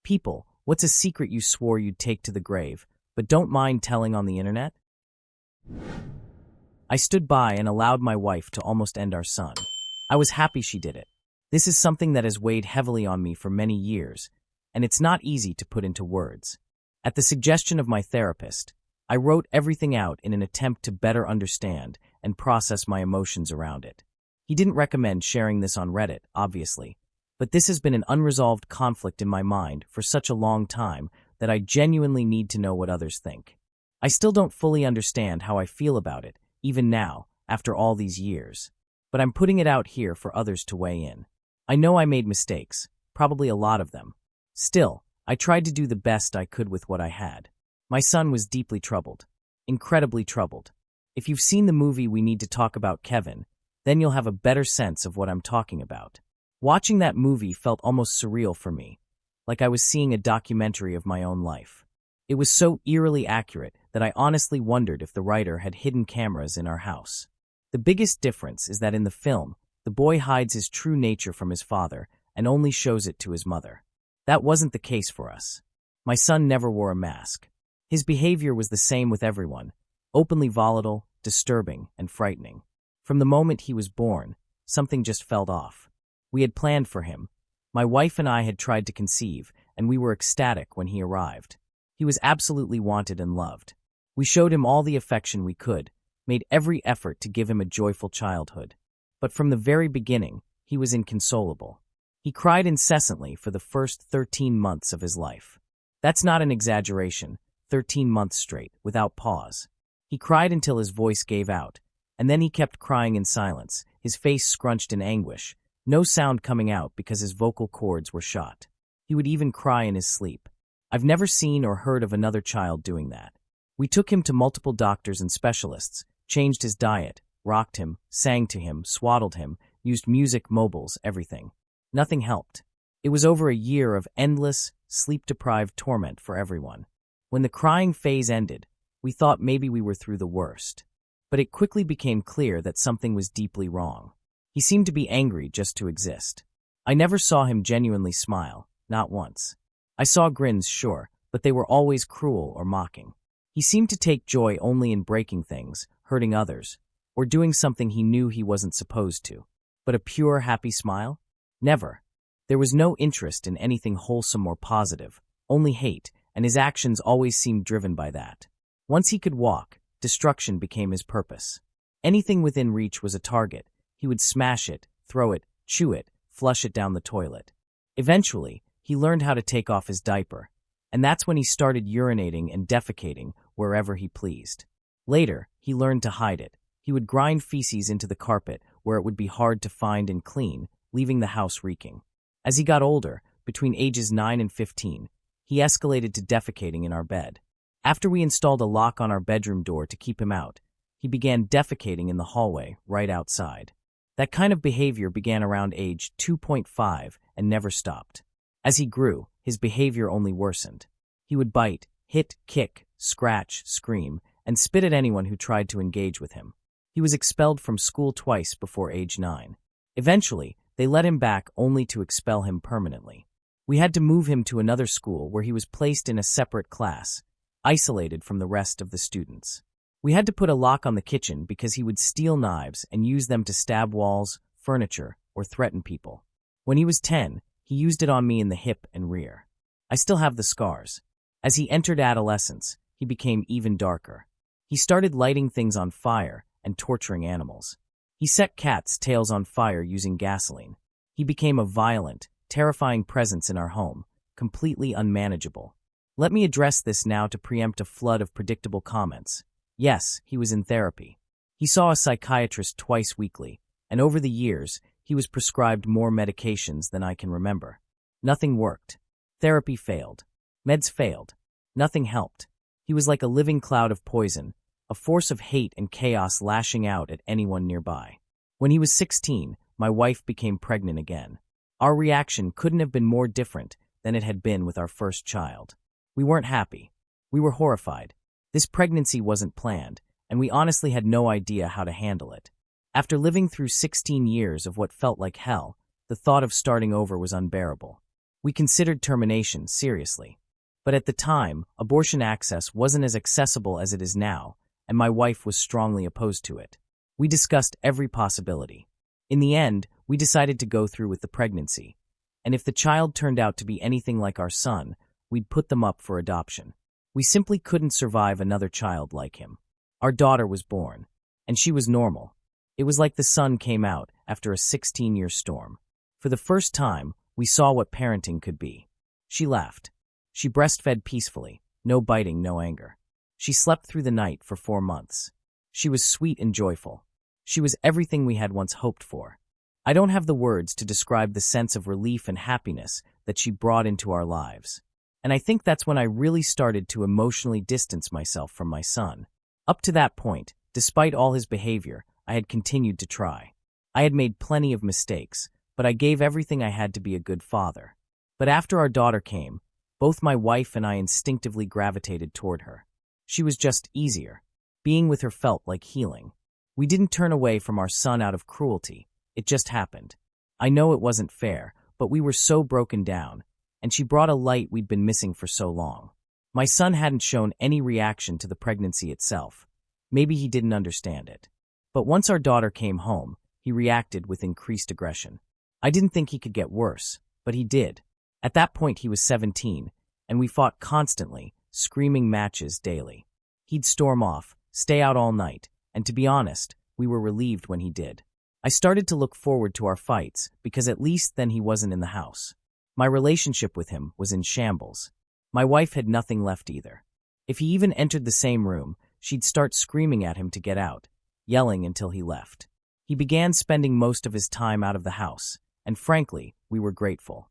People, what's a secret you swore you'd take to the grave, but don't mind telling on the internet? I stood by and allowed my wife to almost end our son. I was happy she did it. This is something that has weighed heavily on me for many years, and it's not easy to put into words. At the suggestion of my therapist, I wrote everything out in an attempt to better understand and process my emotions around it. He didn't recommend sharing this on Reddit, obviously, but this has been an unresolved conflict in my mind for such a long time that I genuinely need to know what others think. I still don't fully understand how I feel about it, even now, after all these years. But I'm putting it out here for others to weigh in. I know I made mistakes, probably a lot of them. Still, I tried to do the best I could with what I had. My son was deeply troubled. Incredibly troubled. If you've seen the movie We Need to Talk About Kevin, then you'll have a better sense of what I'm talking about. Watching that movie felt almost surreal for me, like I was seeing a documentary of my own life. It was so eerily accurate that I honestly wondered if the writer had hidden cameras in our house. The biggest difference is that in the film, the boy hides his true nature from his father and only shows it to his mother. That wasn't the case for us. My son never wore a mask. His behavior was the same with everyone, openly volatile, disturbing, and frightening. From the moment he was born, something just felt off. We had planned for him. My wife and I had tried to conceive, and we were ecstatic when he arrived. He was absolutely wanted and loved. We showed him all the affection we could, made every effort to give him a joyful childhood. But from the very beginning, he was inconsolable. He cried incessantly for the first 13 months of his life. That's not an exaggeration, 13 months straight, without pause. He cried until his voice gave out, and then he kept crying in silence, his face scrunched in anguish, no sound coming out because his vocal cords were shot. He would even cry in his sleep. I've never seen or heard of another child doing that. We took him to multiple doctors and specialists, changed his diet, rocked him, sang to him, swaddled him, used music, mobiles, everything. Nothing helped. It was over a year of endless, sleep-deprived torment for everyone. When the crying phase ended, we thought maybe we were through the worst. But it quickly became clear that something was deeply wrong. He seemed to be angry just to exist. I never saw him genuinely smile, not once. I saw grins, sure, but they were always cruel or mocking. He seemed to take joy only in breaking things, hurting others, or doing something he knew he wasn't supposed to. But a pure, happy smile? Never. There was no interest in anything wholesome or positive, only hate, and his actions always seemed driven by that. Once he could walk, destruction became his purpose. Anything within reach was a target. He would smash it, throw it, chew it, flush it down the toilet. Eventually, he learned how to take off his diaper, and that's when he started urinating and defecating wherever he pleased. Later, he learned to hide it. He would grind feces into the carpet where it would be hard to find and clean, leaving the house reeking. As he got older, between ages 9 and 15, he escalated to defecating in our bed. After we installed a lock on our bedroom door to keep him out, he began defecating in the hallway, right outside. That kind of behavior began around age 2.5 and never stopped. As he grew, his behavior only worsened. He would bite, hit, kick, scratch, scream, and spit at anyone who tried to engage with him. He was expelled from school twice before age 9. Eventually, they let him back only to expel him permanently. We had to move him to another school where he was placed in a separate class, isolated from the rest of the students. We had to put a lock on the kitchen because he would steal knives and use them to stab walls, furniture, or threaten people. When he was 10, he used it on me in the hip and rear. I still have the scars. As he entered adolescence, he became even darker. He started lighting things on fire and torturing animals. He set cats' tails on fire using gasoline. He became a violent, terrifying presence in our home, completely unmanageable. Let me address this now to preempt a flood of predictable comments. Yes, he was in therapy. He saw a psychiatrist twice weekly, and over the years, he was prescribed more medications than I can remember. Nothing worked. Therapy failed. Meds failed. Nothing helped. He was like a living cloud of poison, a force of hate and chaos lashing out at anyone nearby. When he was 16, my wife became pregnant again. Our reaction couldn't have been more different than it had been with our first child. We weren't happy. We were horrified. This pregnancy wasn't planned, and we honestly had no idea how to handle it. After living through 16 years of what felt like hell, the thought of starting over was unbearable. We considered termination seriously. But at the time, abortion access wasn't as accessible as it is now, and my wife was strongly opposed to it. We discussed every possibility. In the end, we decided to go through with the pregnancy. And if the child turned out to be anything like our son, we'd put them up for adoption. We simply couldn't survive another child like him. Our daughter was born, and she was normal. It was like the sun came out after a 16-year storm. For the first time, we saw what parenting could be. She laughed. She breastfed peacefully, no biting, no anger. She slept through the night for 4 months. She was sweet and joyful. She was everything we had once hoped for. I don't have the words to describe the sense of relief and happiness that she brought into our lives. And I think that's when I really started to emotionally distance myself from my son. Up to that point, despite all his behavior, I had continued to try. I had made plenty of mistakes, but I gave everything I had to be a good father. But after our daughter came, both my wife and I instinctively gravitated toward her. She was just easier. Being with her felt like healing. We didn't turn away from our son out of cruelty. It just happened. I know it wasn't fair, but we were so broken down, and she brought a light we'd been missing for so long. My son hadn't shown any reaction to the pregnancy itself. Maybe he didn't understand it. But once our daughter came home, he reacted with increased aggression. I didn't think he could get worse, but he did. At that point he was 17, and we fought constantly, screaming matches daily. He'd storm off, stay out all night, and to be honest, we were relieved when he did. I started to look forward to our fights because at least then he wasn't in the house. My relationship with him was in shambles. My wife had nothing left either. If he even entered the same room, she'd start screaming at him to get out, yelling until he left. He began spending most of his time out of the house, and frankly, we were grateful.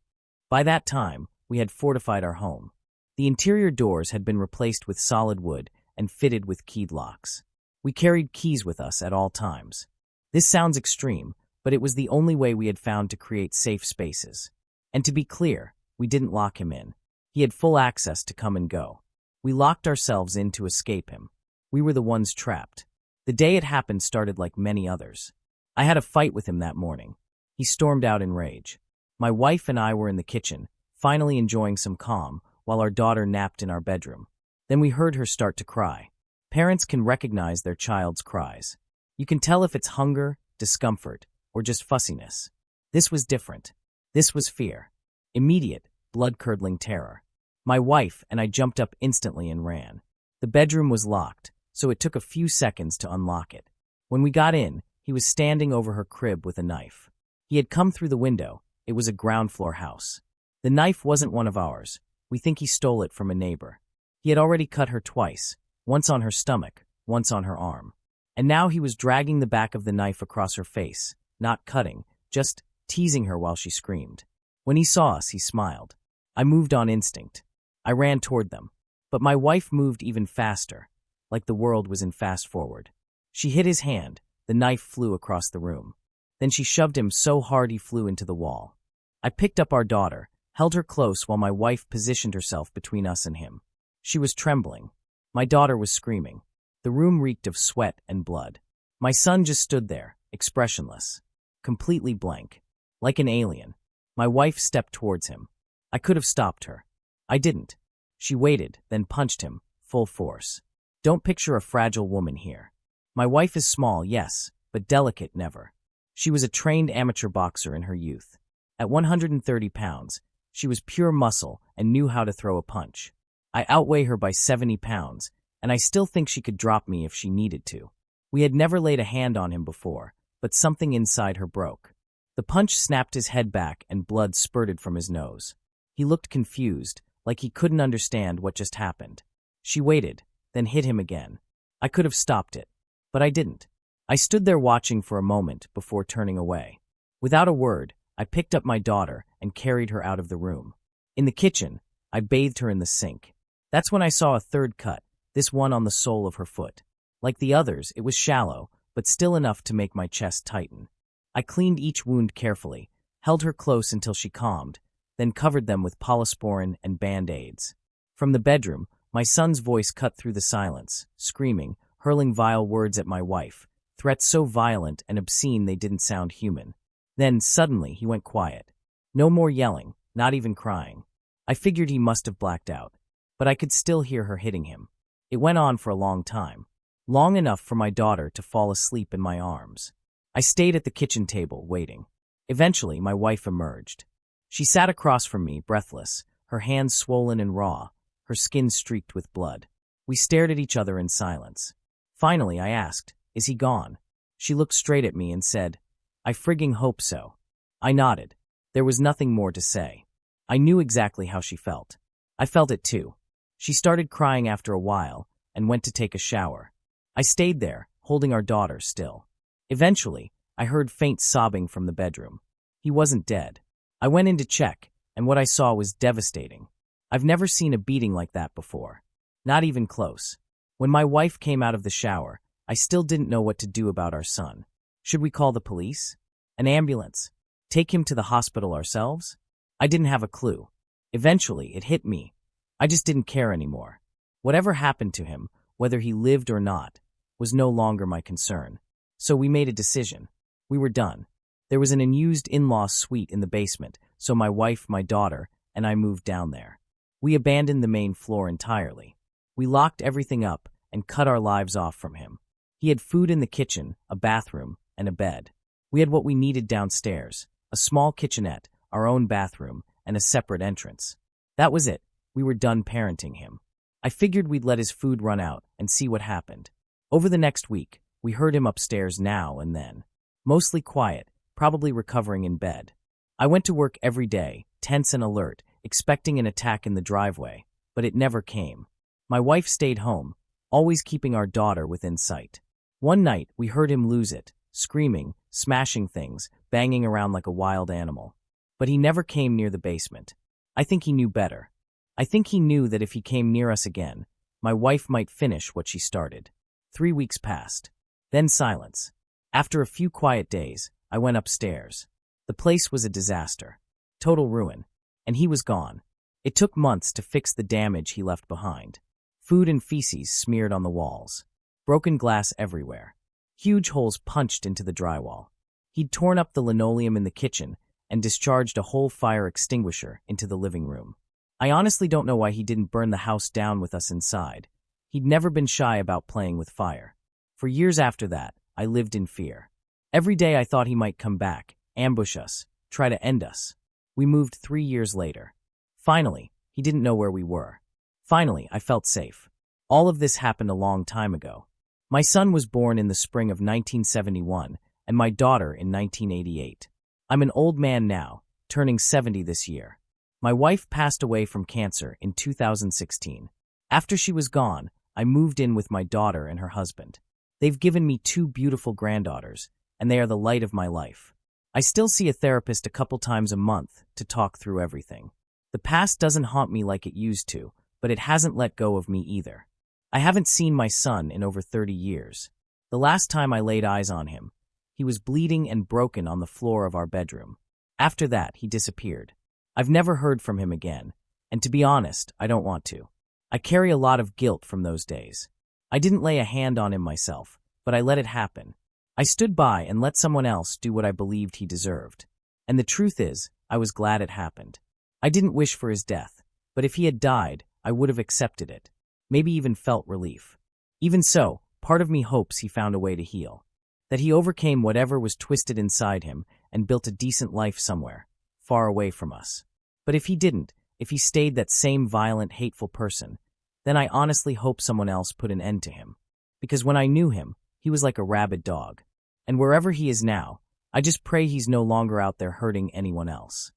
By that time, we had fortified our home. The interior doors had been replaced with solid wood and fitted with keyed locks. We carried keys with us at all times. This sounds extreme, but it was the only way we had found to create safe spaces. And to be clear, we didn't lock him in. He had full access to come and go. We locked ourselves in to escape him. We were the ones trapped. The day it happened started like many others. I had a fight with him that morning. He stormed out in rage. My wife and I were in the kitchen, finally enjoying some calm, while our daughter napped in our bedroom. Then we heard her start to cry. Parents can recognize their child's cries. You can tell if it's hunger, discomfort, or just fussiness. This was different. This was fear. Immediate, blood-curdling terror. My wife and I jumped up instantly and ran. The bedroom was locked, so it took a few seconds to unlock it. When we got in, he was standing over her crib with a knife. He had come through the window. It was a ground-floor house. The knife wasn't one of ours. We think he stole it from a neighbor. He had already cut her twice, once on her stomach, once on her arm. And now he was dragging the back of the knife across her face, not cutting, just teasing her while she screamed. When he saw us, he smiled. I moved on instinct. I ran toward them. But my wife moved even faster, like the world was in fast forward. She hit his hand. The knife flew across the room. Then she shoved him so hard he flew into the wall. I picked up our daughter, held her close while my wife positioned herself between us and him. She was trembling. My daughter was screaming. The room reeked of sweat and blood. My son just stood there, expressionless, completely blank, like an alien. My wife stepped towards him. I could have stopped her. I didn't. She waited, then punched him, full force. Don't picture a fragile woman here. My wife is small, yes, but delicate never. She was a trained amateur boxer in her youth. At 130 pounds, she was pure muscle and knew how to throw a punch. I outweigh her by 70 pounds, and I still think she could drop me if she needed to. We had never laid a hand on him before, but something inside her broke. The punch snapped his head back and blood spurted from his nose. He looked confused, like he couldn't understand what just happened. She waited, then hit him again. I could have stopped it, but I didn't. I stood there watching for a moment before turning away. Without a word, I picked up my daughter and carried her out of the room. In the kitchen, I bathed her in the sink. That's when I saw a third cut, this one on the sole of her foot. Like the others, it was shallow, but still enough to make my chest tighten. I cleaned each wound carefully, held her close until she calmed, then covered them with polysporin and Band-Aids. From the bedroom, my son's voice cut through the silence, screaming, hurling vile words at my wife, threats so violent and obscene they didn't sound human. Then, suddenly, he went quiet. No more yelling, not even crying. I figured he must have blacked out, but I could still hear her hitting him. It went on for a long time, long enough for my daughter to fall asleep in my arms. I stayed at the kitchen table, waiting. Eventually, my wife emerged. She sat across from me, breathless, her hands swollen and raw, her skin streaked with blood. We stared at each other in silence. Finally, I asked, "Is he gone?" She looked straight at me and said, "I frigging hope so." I nodded. There was nothing more to say. I knew exactly how she felt. I felt it too. She started crying after a while and went to take a shower. I stayed there, holding our daughter still. Eventually, I heard faint sobbing from the bedroom. He wasn't dead. I went in to check, and what I saw was devastating. I've never seen a beating like that before. Not even close. When my wife came out of the shower, I still didn't know what to do about our son. Should we call the police? An ambulance? Take him to the hospital ourselves? I didn't have a clue. Eventually, it hit me. I just didn't care anymore. Whatever happened to him, whether he lived or not, was no longer my concern. So we made a decision. We were done. There was an unused in-law suite in the basement, so my wife, my daughter, and I moved down there. We abandoned the main floor entirely. We locked everything up and cut our lives off from him. He had food in the kitchen, a bathroom, and a bed. We had what we needed downstairs, a small kitchenette, our own bathroom, and a separate entrance. That was it. We were done parenting him. I figured we'd let his food run out and see what happened. Over the next week, we heard him upstairs now and then. Mostly quiet, probably recovering in bed. I went to work every day, tense and alert, expecting an attack in the driveway, but it never came. My wife stayed home, always keeping our daughter within sight. One night, we heard him lose it, screaming, smashing things, banging around like a wild animal. But he never came near the basement. I think he knew better. I think he knew that if he came near us again, my wife might finish what she started. 3 weeks passed. Then silence. After a few quiet days, I went upstairs. The place was a disaster. Total ruin. And he was gone. It took months to fix the damage he left behind. Food and feces smeared on the walls. Broken glass everywhere. Huge holes punched into the drywall. He'd torn up the linoleum in the kitchen and discharged a whole fire extinguisher into the living room. I honestly don't know why he didn't burn the house down with us inside. He'd never been shy about playing with fire. For years after that, I lived in fear. Every day I thought he might come back, ambush us, try to end us. We moved 3 years later. Finally, he didn't know where we were. Finally, I felt safe. All of this happened a long time ago. My son was born in the spring of 1971, and my daughter in 1988. I'm an old man now, turning 70 this year. My wife passed away from cancer in 2016. After she was gone, I moved in with my daughter and her husband. They've given me 2 beautiful granddaughters, and they are the light of my life. I still see a therapist a couple times a month to talk through everything. The past doesn't haunt me like it used to, but it hasn't let go of me either. I haven't seen my son in over 30 years. The last time I laid eyes on him, he was bleeding and broken on the floor of our bedroom. After that, he disappeared. I've never heard from him again, and to be honest, I don't want to. I carry a lot of guilt from those days. I didn't lay a hand on him myself, but I let it happen. I stood by and let someone else do what I believed he deserved. And the truth is, I was glad it happened. I didn't wish for his death, but if he had died, I would have accepted it. Maybe even felt relief. Even so, part of me hopes he found a way to heal. That he overcame whatever was twisted inside him and built a decent life somewhere, far away from us. But if he didn't, if he stayed that same violent, hateful person, then I honestly hope someone else put an end to him. Because when I knew him, he was like a rabid dog. And wherever he is now, I just pray he's no longer out there hurting anyone else.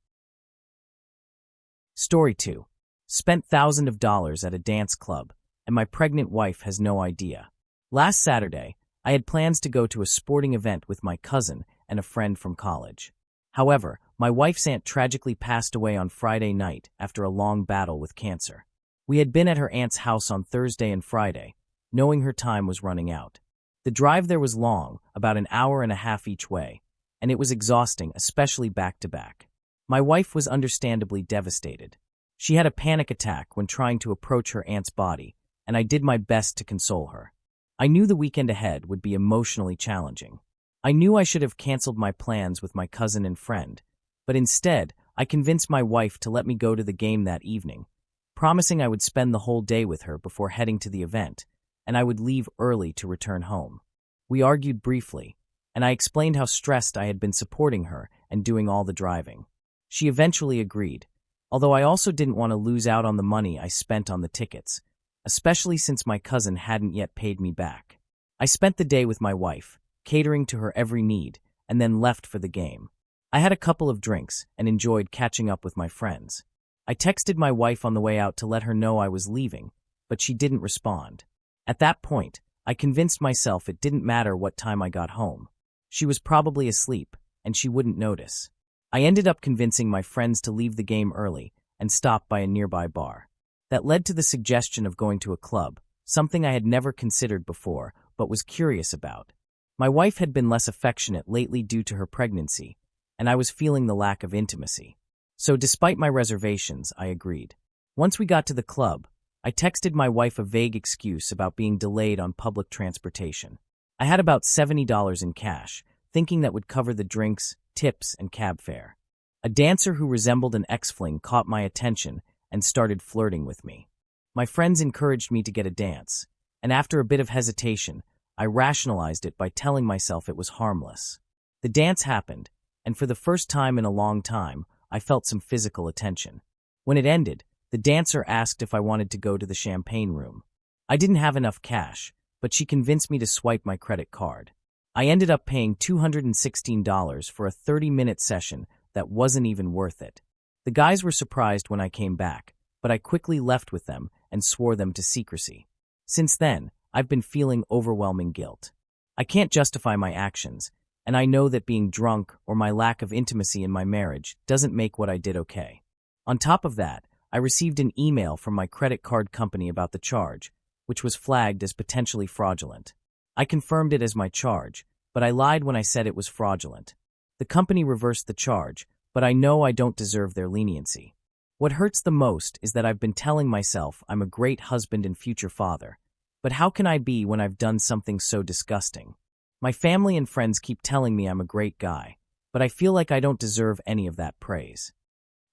Story 2. Spent thousands of dollars at a dance club, and my pregnant wife has no idea. Last Saturday, I had plans to go to a sporting event with my cousin and a friend from college. However, my wife's aunt tragically passed away on Friday night after a long battle with cancer. We had been at her aunt's house on Thursday and Friday, knowing her time was running out. The drive there was long, about an hour and a half each way, and it was exhausting, especially back-to-back. My wife was understandably devastated. She had a panic attack when trying to approach her aunt's body, and I did my best to console her. I knew the weekend ahead would be emotionally challenging. I knew I should have canceled my plans with my cousin and friend, but instead, I convinced my wife to let me go to the game that evening, promising I would spend the whole day with her before heading to the event, and I would leave early to return home. We argued briefly, and I explained how stressed I had been supporting her and doing all the driving. She eventually agreed, although I also didn't want to lose out on the money I spent on the tickets, especially since my cousin hadn't yet paid me back. I spent the day with my wife, catering to her every need, and then left for the game. I had a couple of drinks and enjoyed catching up with my friends. I texted my wife on the way out to let her know I was leaving, but she didn't respond. At that point, I convinced myself it didn't matter what time I got home. She was probably asleep, and she wouldn't notice. I ended up convincing my friends to leave the game early and stop by a nearby bar. That led to the suggestion of going to a club, something I had never considered before but was curious about. My wife had been less affectionate lately due to her pregnancy, and I was feeling the lack of intimacy. So despite my reservations, I agreed. Once we got to the club, I texted my wife a vague excuse about being delayed on public transportation. I had about $70 in cash, thinking that would cover the drinks, tips, and cab fare. A dancer who resembled an ex-fling caught my attention and started flirting with me. My friends encouraged me to get a dance, and after a bit of hesitation, I rationalized it by telling myself it was harmless. The dance happened, and for the first time in a long time, I felt some physical attention. When it ended, the dancer asked if I wanted to go to the champagne room. I didn't have enough cash, but she convinced me to swipe my credit card. I ended up paying $216 for a 30-minute session that wasn't even worth it. The guys were surprised when I came back, but I quickly left with them and swore them to secrecy. Since then, I've been feeling overwhelming guilt. I can't justify my actions, and I know that being drunk or my lack of intimacy in my marriage doesn't make what I did okay. On top of that, I received an email from my credit card company about the charge, which was flagged as potentially fraudulent. I confirmed it as my charge, but I lied when I said it was fraudulent. The company reversed the charge, but I know I don't deserve their leniency. What hurts the most is that I've been telling myself I'm a great husband and future father, but how can I be when I've done something so disgusting? My family and friends keep telling me I'm a great guy, but I feel like I don't deserve any of that praise.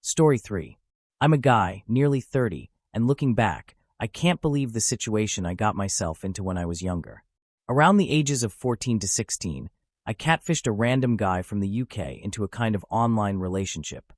Story 3. I'm a guy, nearly 30, and looking back, I can't believe the situation I got myself into when I was younger. Around the ages of 14 to 16, I catfished a random guy from the UK into a kind of online relationship.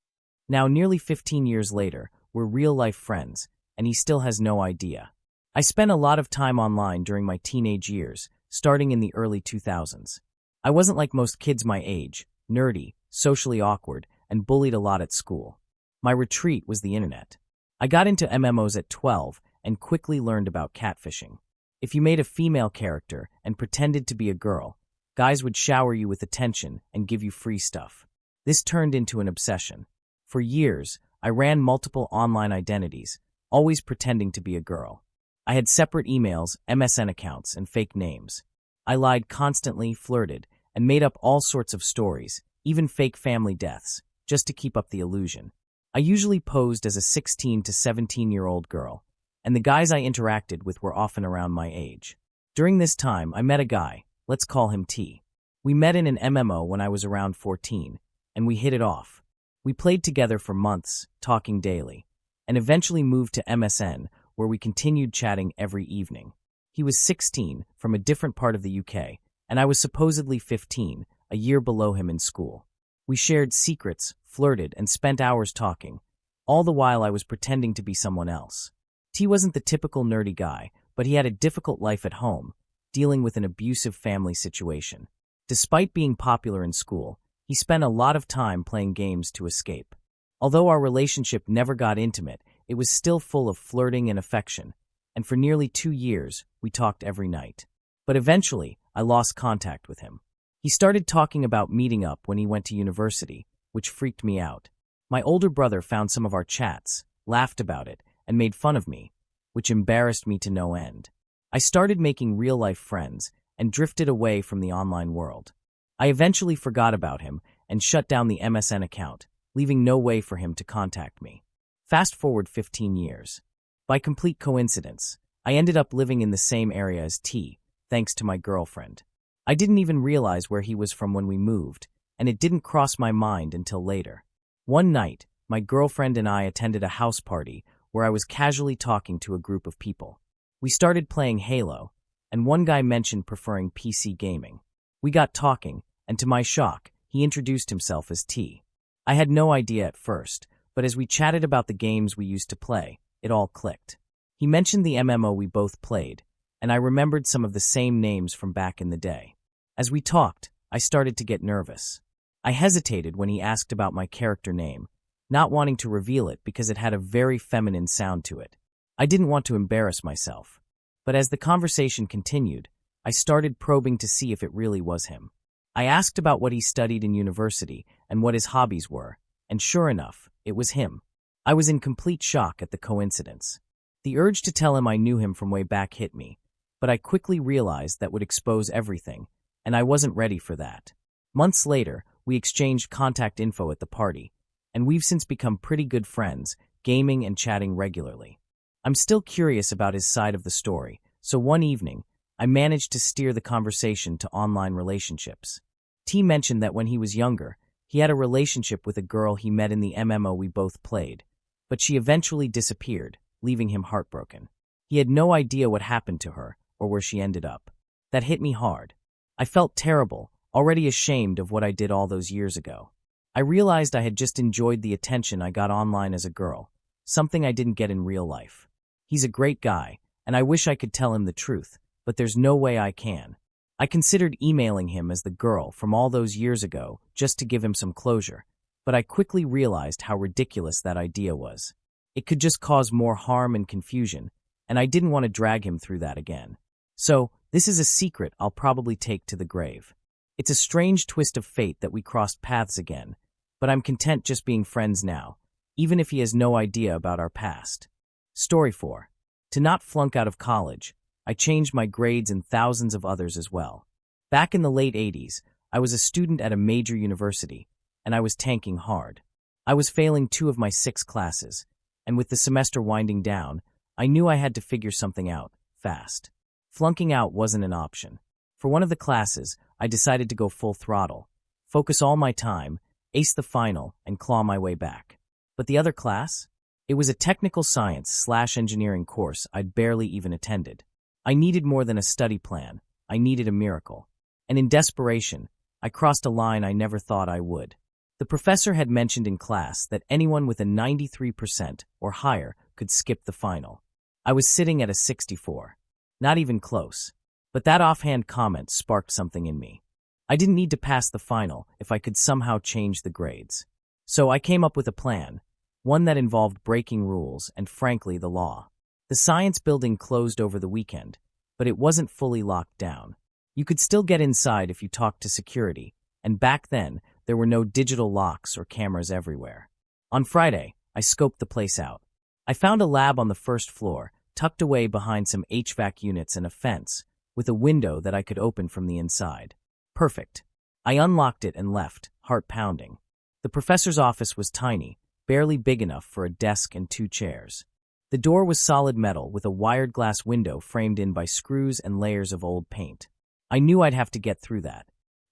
Now, nearly 15 years later, we're real-life friends, and he still has no idea. I spent a lot of time online during my teenage years, starting in the early 2000s. I wasn't like most kids my age, nerdy, socially awkward, and bullied a lot at school. My retreat was the internet. I got into MMOs at 12 and quickly learned about catfishing. If you made a female character and pretended to be a girl, guys would shower you with attention and give you free stuff. This turned into an obsession. For years, I ran multiple online identities, always pretending to be a girl. I had separate emails, MSN accounts, and fake names. I lied constantly, flirted, and made up all sorts of stories, even fake family deaths, just to keep up the illusion. I usually posed as a 16 to 17-year-old girl, and the guys I interacted with were often around my age. During this time, I met a guy, let's call him T. We met in an MMO when I was around 14, and we hit it off. We played together for months, talking daily, and eventually moved to MSN, where we continued chatting every evening. He was 16, from a different part of the UK, and I was supposedly 15, a year below him in school. We shared secrets, flirted, and spent hours talking, all the while I was pretending to be someone else. T wasn't the typical nerdy guy, but he had a difficult life at home, dealing with an abusive family situation. Despite being popular in school, he spent a lot of time playing games to escape. Although our relationship never got intimate, it was still full of flirting and affection, and for nearly 2 years, we talked every night. But eventually, I lost contact with him. He started talking about meeting up when he went to university, which freaked me out. My older brother found some of our chats, laughed about it, and made fun of me, which embarrassed me to no end. I started making real-life friends and drifted away from the online world. I eventually forgot about him and shut down the MSN account, leaving no way for him to contact me. Fast forward 15 years. By complete coincidence, I ended up living in the same area as T, thanks to my girlfriend. I didn't even realize where he was from when we moved, and it didn't cross my mind until later. One night, my girlfriend and I attended a house party where I was casually talking to a group of people. We started playing Halo, and one guy mentioned preferring PC gaming. We got talking, and to my shock, he introduced himself as T. I had no idea at first, but as we chatted about the games we used to play, it all clicked. He mentioned the MMO we both played, and I remembered some of the same names from back in the day. As we talked, I started to get nervous. I hesitated when he asked about my character name, not wanting to reveal it because it had a very feminine sound to it. I didn't want to embarrass myself. But as the conversation continued, I started probing to see if it really was him. I asked about what he studied in university and what his hobbies were, and sure enough, it was him. I was in complete shock at the coincidence. The urge to tell him I knew him from way back hit me, but I quickly realized that would expose everything, and I wasn't ready for that. Months later, we exchanged contact info at the party, and we've since become pretty good friends, gaming and chatting regularly. I'm still curious about his side of the story, so one evening, I managed to steer the conversation to online relationships. T mentioned that when he was younger, he had a relationship with a girl he met in the MMO we both played, but she eventually disappeared, leaving him heartbroken. He had no idea what happened to her or where she ended up. That hit me hard. I felt terrible, already ashamed of what I did all those years ago. I realized I had just enjoyed the attention I got online as a girl, something I didn't get in real life. He's a great guy, and I wish I could tell him the truth, but there's no way I can. I considered emailing him as the girl from all those years ago just to give him some closure, but I quickly realized how ridiculous that idea was. It could just cause more harm and confusion, and I didn't want to drag him through that again. So, this is a secret I'll probably take to the grave. It's a strange twist of fate that we crossed paths again, but I'm content just being friends now, even if he has no idea about our past. Story 4. To not flunk out of college, I changed my grades and thousands of others as well. Back in the late 80s, I was a student at a major university, and I was tanking hard. I was failing 2 of my 6 classes, and with the semester winding down, I knew I had to figure something out, fast. Flunking out wasn't an option. For one of the classes, I decided to go full throttle, focus all my time, ace the final, and claw my way back. But the other class? It was a technical science/engineering course I'd barely even attended. I needed more than a study plan. I needed a miracle. And in desperation, I crossed a line I never thought I would. The professor had mentioned in class that anyone with a 93% or higher could skip the final. I was sitting at a 64. Not even close. But that offhand comment sparked something in me. I didn't need to pass the final if I could somehow change the grades. So I came up with a plan, one that involved breaking rules and, frankly, the law. The science building closed over the weekend, but it wasn't fully locked down. You could still get inside if you talked to security, and back then, there were no digital locks or cameras everywhere. On Friday, I scoped the place out. I found a lab on the first floor, tucked away behind some HVAC units and a fence, with a window that I could open from the inside. Perfect. I unlocked it and left, heart pounding. The professor's office was tiny, barely big enough for a desk and 2 chairs. The door was solid metal with a wired glass window framed in by screws and layers of old paint. I knew I'd have to get through that.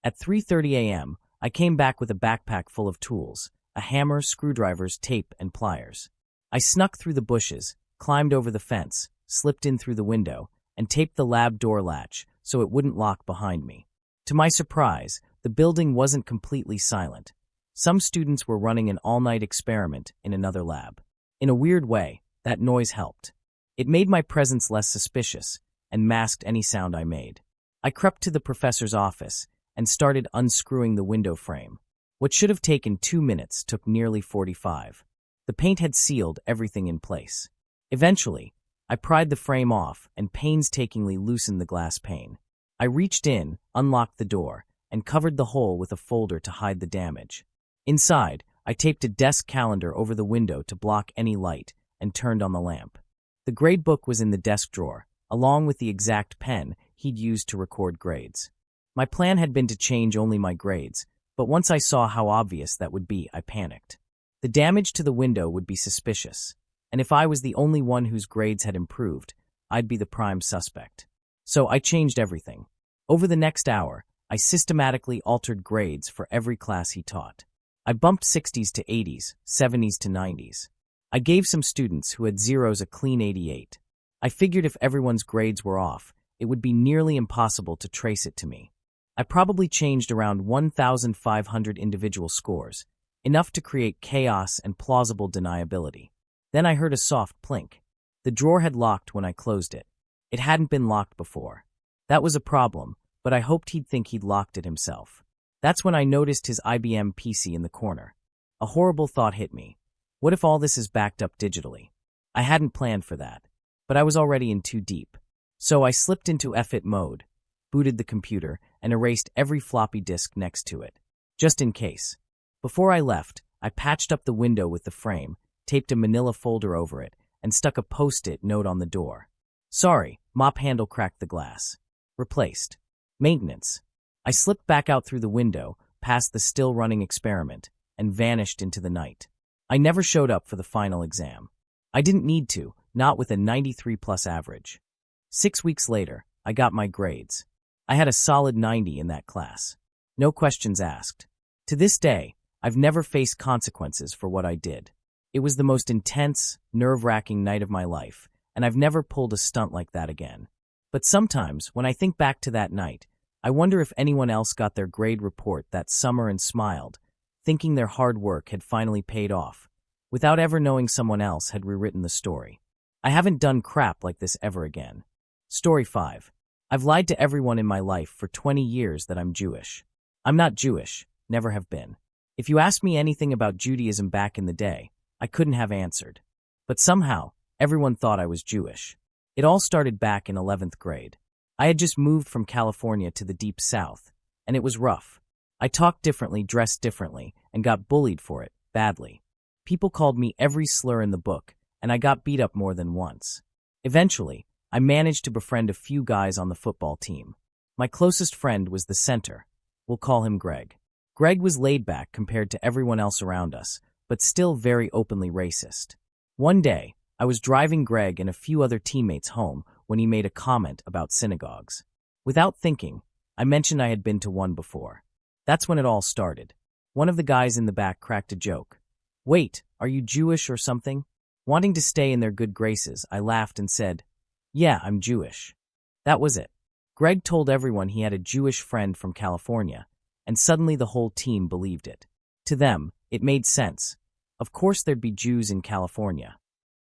At 3:30 a.m., I came back with a backpack full of tools, a hammer, screwdrivers, tape, and pliers. I snuck through the bushes, climbed over the fence, slipped in through the window, and taped the lab door latch so it wouldn't lock behind me. To my surprise, the building wasn't completely silent. Some students were running an all-night experiment in another lab. In a weird way, that noise helped. It made my presence less suspicious and masked any sound I made. I crept to the professor's office and started unscrewing the window frame. What should have taken 2 minutes took nearly 45. The paint had sealed everything in place. Eventually, I pried the frame off and painstakingly loosened the glass pane. I reached in, unlocked the door, and covered the hole with a folder to hide the damage. Inside, I taped a desk calendar over the window to block any light and turned on the lamp. The grade book was in the desk drawer, along with the exact pen he'd used to record grades. My plan had been to change only my grades, but once I saw how obvious that would be, I panicked. The damage to the window would be suspicious, and if I was the only one whose grades had improved, I'd be the prime suspect. So I changed everything. Over the next hour, I systematically altered grades for every class he taught. I bumped 60s to 80s, 70s to 90s. I gave some students who had zeros a clean 88. I figured if everyone's grades were off, it would be nearly impossible to trace it to me. I probably changed around 1,500 individual scores, enough to create chaos and plausible deniability. Then I heard a soft plink. The drawer had locked when I closed it. It hadn't been locked before. That was a problem, but I hoped he'd think he'd locked it himself. That's when I noticed his IBM PC in the corner. A horrible thought hit me. What if all this is backed up digitally? I hadn't planned for that, but I was already in too deep. So I slipped into F-it mode, booted the computer, and erased every floppy disk next to it, just in case. Before I left, I patched up the window with the frame, taped a manila folder over it, and stuck a post-it note on the door. Sorry, mop handle cracked the glass. Replaced. Maintenance. I slipped back out through the window, past the still-running experiment, and vanished into the night. I never showed up for the final exam. I didn't need to, not with a 93+ average. 6 weeks later, I got my grades. I had a solid 90 in that class. No questions asked. To this day, I've never faced consequences for what I did. It was the most intense, nerve-wracking night of my life, and I've never pulled a stunt like that again. But sometimes, when I think back to that night, I wonder if anyone else got their grade report that summer and smiled, thinking their hard work had finally paid off, without ever knowing someone else had rewritten the story. I haven't done crap like this ever again. Story 5. I've lied to everyone in my life for 20 years that I'm Jewish. I'm not Jewish, never have been. If you asked me anything about Judaism back in the day, I couldn't have answered. But somehow, everyone thought I was Jewish. It all started back in 11th grade. I had just moved from California to the Deep South, and it was rough. I talked differently, dressed differently, and got bullied for it, badly. People called me every slur in the book, and I got beat up more than once. Eventually, I managed to befriend a few guys on the football team. My closest friend was the center. We'll call him Greg. Greg was laid back compared to everyone else around us, but still very openly racist. One day, I was driving Greg and a few other teammates home when he made a comment about synagogues. Without thinking, I mentioned I had been to one before. That's when it all started. One of the guys in the back cracked a joke. "Wait, are you Jewish or something?" Wanting to stay in their good graces, I laughed and said, "Yeah, I'm Jewish." That was it. Greg told everyone he had a Jewish friend from California, and suddenly the whole team believed it. To them, it made sense. Of course there'd be Jews in California.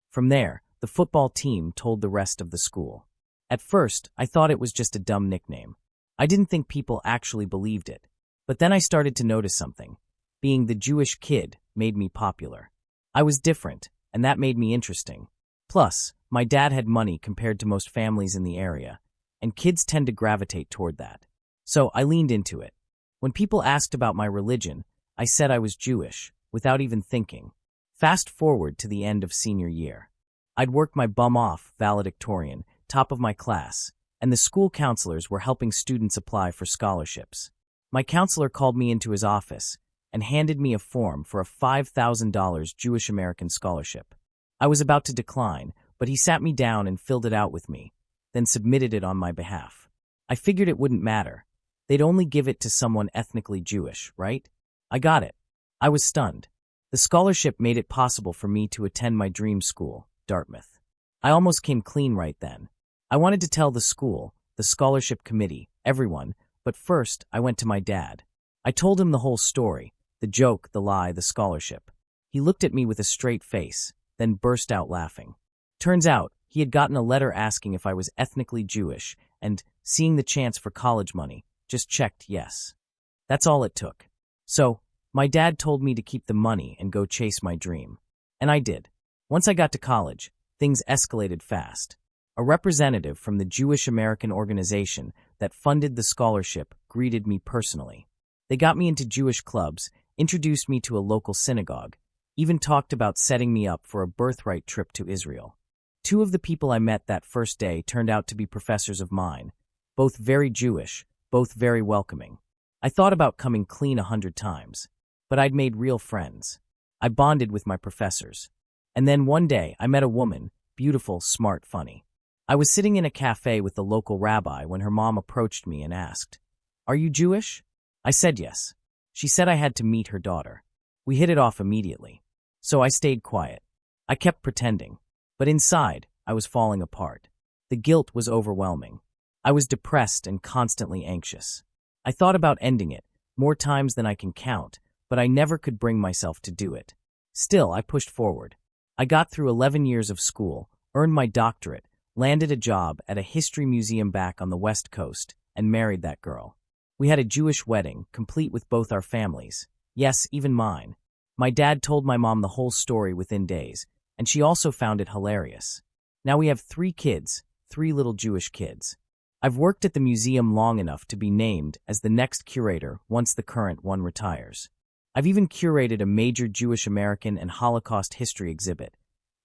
From there, the football team told the rest of the school. At first, I thought it was just a dumb nickname. I didn't think people actually believed it. But then I started to notice something. Being the Jewish kid made me popular. I was different, and that made me interesting. Plus, my dad had money compared to most families in the area, and kids tend to gravitate toward that. So I leaned into it. When people asked about my religion, I said I was Jewish, without even thinking. Fast forward to the end of senior year. I'd worked my bum off, valedictorian, top of my class, and the school counselors were helping students apply for scholarships. My counselor called me into his office and handed me a form for a $5,000 Jewish American scholarship. I was about to decline, but he sat me down and filled it out with me, then submitted it on my behalf. I figured it wouldn't matter. They'd only give it to someone ethnically Jewish, right? I got it. I was stunned. The scholarship made it possible for me to attend my dream school, Dartmouth. I almost came clean right then. I wanted to tell the school, the scholarship committee, everyone, but first I went to my dad. I told him the whole story, the joke, the lie, the scholarship. He looked at me with a straight face, then burst out laughing. Turns out, he had gotten a letter asking if I was ethnically Jewish, and, seeing the chance for college money, just checked yes. That's all it took. So, my dad told me to keep the money and go chase my dream. And I did. Once I got to college, things escalated fast. A representative from the Jewish American organization that funded the scholarship greeted me personally. They got me into Jewish clubs, introduced me to a local synagogue, even talked about setting me up for a birthright trip to Israel. 2 of the people I met that first day turned out to be professors of mine, both very Jewish, both very welcoming. I thought about coming clean 100 times, but I'd made real friends. I bonded with my professors. And then one day I met a woman, beautiful, smart, funny. I was sitting in a cafe with the local rabbi when her mom approached me and asked, "Are you Jewish?" I said yes. She said I had to meet her daughter. We hit it off immediately. So I stayed quiet. I kept pretending. But inside, I was falling apart. The guilt was overwhelming. I was depressed and constantly anxious. I thought about ending it, more times than I can count, but I never could bring myself to do it. Still, I pushed forward. I got through 11 years of school, earned my doctorate, landed a job at a history museum back on the West Coast, and married that girl. We had a Jewish wedding, complete with both our families. Yes, even mine. My dad told my mom the whole story within days, and she also found it hilarious. Now we have 3 kids, 3 little Jewish kids. I've worked at the museum long enough to be named as the next curator once the current one retires. I've even curated a major Jewish American and Holocaust history exhibit,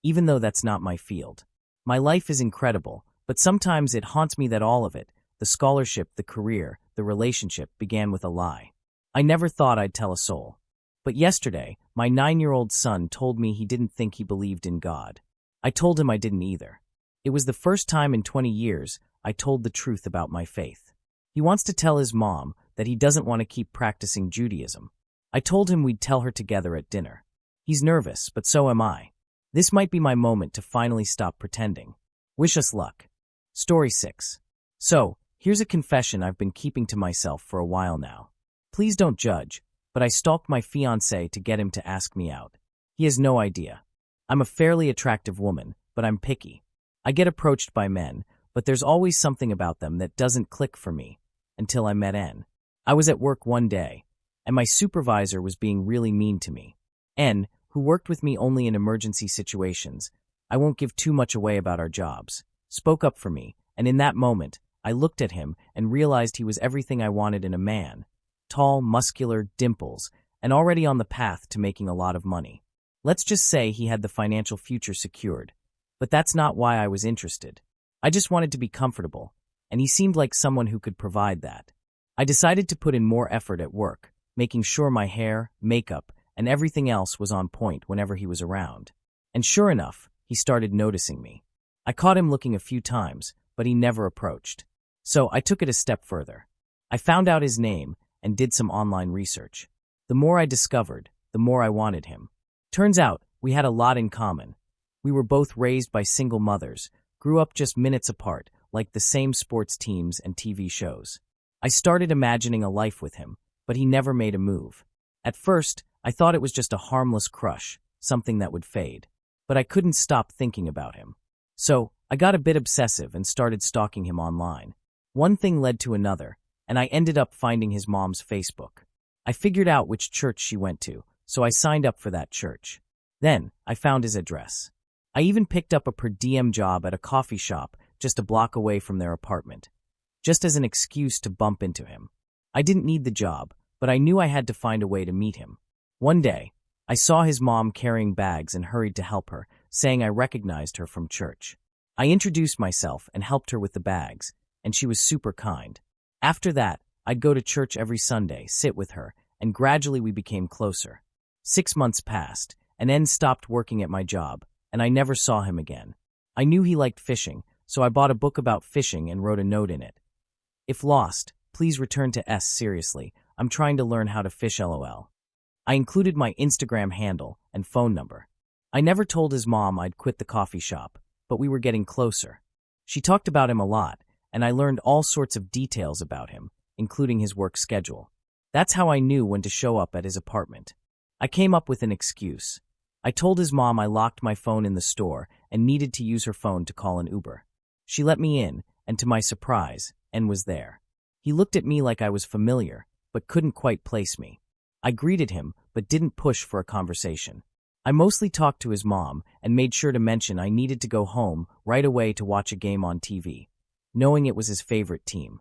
even though that's not my field. My life is incredible, but sometimes it haunts me that all of it, the scholarship, the career, the relationship, began with a lie. I never thought I'd tell a soul. But yesterday, my 9-year-old son told me he didn't think he believed in God. I told him I didn't either. It was the first time in 20 years I told the truth about my faith. He wants to tell his mom that he doesn't want to keep practicing Judaism. I told him we'd tell her together at dinner. He's nervous, but so am I. This might be my moment to finally stop pretending. Wish us luck. Story 6. So, here's a confession I've been keeping to myself for a while now. Please don't judge, but I stalked my fiancé to get him to ask me out. He has no idea. I'm a fairly attractive woman, but I'm picky. I get approached by men, but there's always something about them that doesn't click for me, until I met N. I was at work one day, and my supervisor was being really mean to me. N, who worked with me only in emergency situations, I won't give too much away about our jobs, spoke up for me, and in that moment, I looked at him and realized he was everything I wanted in a man. Tall, muscular, dimples, and already on the path to making a lot of money. Let's just say he had the financial future secured. But that's not why I was interested. I just wanted to be comfortable, and he seemed like someone who could provide that. I decided to put in more effort at work, making sure my hair, makeup, and everything else was on point whenever he was around. And sure enough, he started noticing me. I caught him looking a few times, but he never approached. So I took it a step further. I found out his name and did some online research. The more I discovered, the more I wanted him. Turns out, we had a lot in common. We were both raised by single mothers, grew up just minutes apart, like the same sports teams and TV shows. I started imagining a life with him, but he never made a move. At first, I thought it was just a harmless crush, something that would fade. But I couldn't stop thinking about him. So, I got a bit obsessive and started stalking him online. One thing led to another, and I ended up finding his mom's Facebook. I figured out which church she went to, so I signed up for that church. Then, I found his address. I even picked up a per diem job at a coffee shop just a block away from their apartment, just as an excuse to bump into him. I didn't need the job, but I knew I had to find a way to meet him. One day, I saw his mom carrying bags and hurried to help her, saying I recognized her from church. I introduced myself and helped her with the bags, and she was super kind. After that, I'd go to church every Sunday, sit with her, and gradually we became closer. 6 months passed, and N stopped working at my job, and I never saw him again. I knew he liked fishing, so I bought a book about fishing and wrote a note in it. If lost, please return to S. Seriously, I'm trying to learn how to fish LOL. I included my Instagram handle and phone number. I never told his mom I'd quit the coffee shop, but we were getting closer. She talked about him a lot, and I learned all sorts of details about him, including his work schedule. That's how I knew when to show up at his apartment. I came up with an excuse. I told his mom I locked my phone in the store and needed to use her phone to call an Uber. She let me in, and to my surprise, N was there. He looked at me like I was familiar, but couldn't quite place me. I greeted him, but didn't push for a conversation. I mostly talked to his mom and made sure to mention I needed to go home right away to watch a game on TV, knowing it was his favorite team.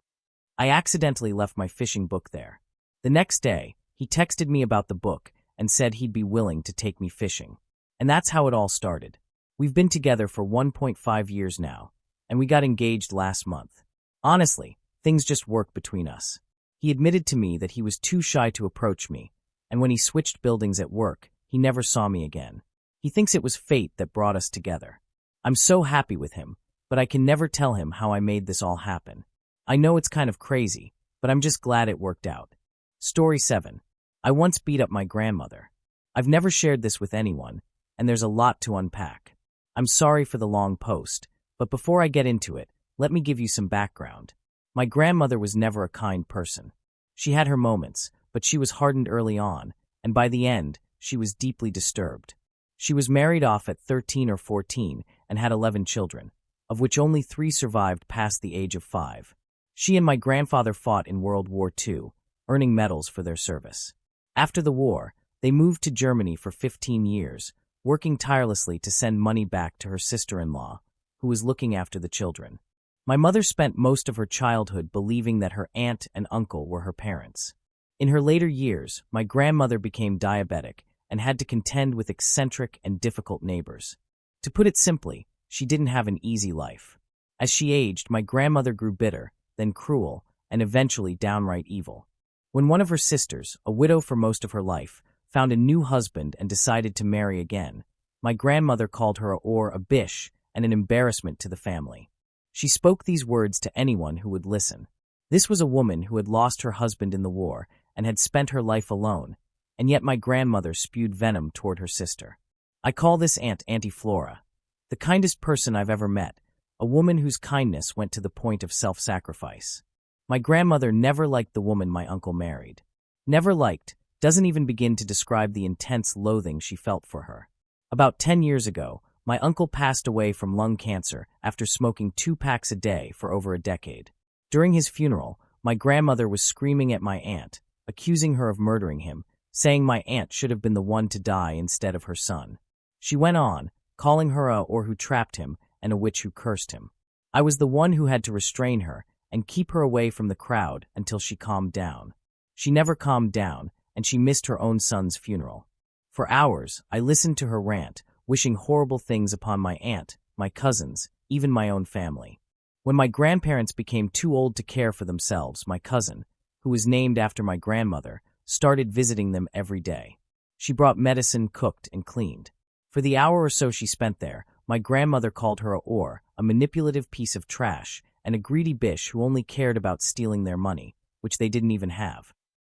I accidentally left my fishing book there. The next day, he texted me about the book and said he'd be willing to take me fishing. And that's how it all started. We've been together for 1.5 years now, and we got engaged last month. Honestly, things just worked between us. He admitted to me that he was too shy to approach me, and when he switched buildings at work, he never saw me again. He thinks it was fate that brought us together. I'm so happy with him, but I can never tell him how I made this all happen. I know it's kind of crazy, but I'm just glad it worked out. Story 7. I once beat up my grandmother. I've never shared this with anyone, and there's a lot to unpack. I'm sorry for the long post, but before I get into it, let me give you some background. My grandmother was never a kind person. She had her moments, but she was hardened early on, and by the end, she was deeply disturbed. She was married off at 13 or 14 and had 11 children, of which only 3 survived past the age of 5. She and my grandfather fought in World War II, earning medals for their service. After the war, they moved to Germany for 15 years, working tirelessly to send money back to her sister-in-law, who was looking after the children. My mother spent most of her childhood believing that her aunt and uncle were her parents. In her later years, my grandmother became diabetic and had to contend with eccentric and difficult neighbors. To put it simply, she didn't have an easy life. As she aged, my grandmother grew bitter, then cruel, and eventually downright evil. When one of her sisters, a widow for most of her life, found a new husband and decided to marry again, my grandmother called her a bish and an embarrassment to the family. She spoke these words to anyone who would listen. This was a woman who had lost her husband in the war and had spent her life alone, and yet my grandmother spewed venom toward her sister. I call this aunt Auntie Flora, the kindest person I've ever met, a woman whose kindness went to the point of self-sacrifice. My grandmother never liked the woman my uncle married. Never liked, doesn't even begin to describe the intense loathing she felt for her. About 10 years ago, my uncle passed away from lung cancer after smoking 2 packs a day for over a decade. During his funeral, my grandmother was screaming at my aunt, accusing her of murdering him, saying my aunt should have been the one to die instead of her son. She went on, calling her a who trapped him and a witch who cursed him. I was the one who had to restrain her and keep her away from the crowd until she calmed down. She never calmed down, and she missed her own son's funeral. For hours, I listened to her rant, wishing horrible things upon my aunt, my cousins, even my own family. When my grandparents became too old to care for themselves, my cousin, who was named after my grandmother, started visiting them every day. She brought medicine, cooked, and cleaned. For the hour or so she spent there, my grandmother called her a manipulative piece of trash, and a greedy bish who only cared about stealing their money, which they didn't even have.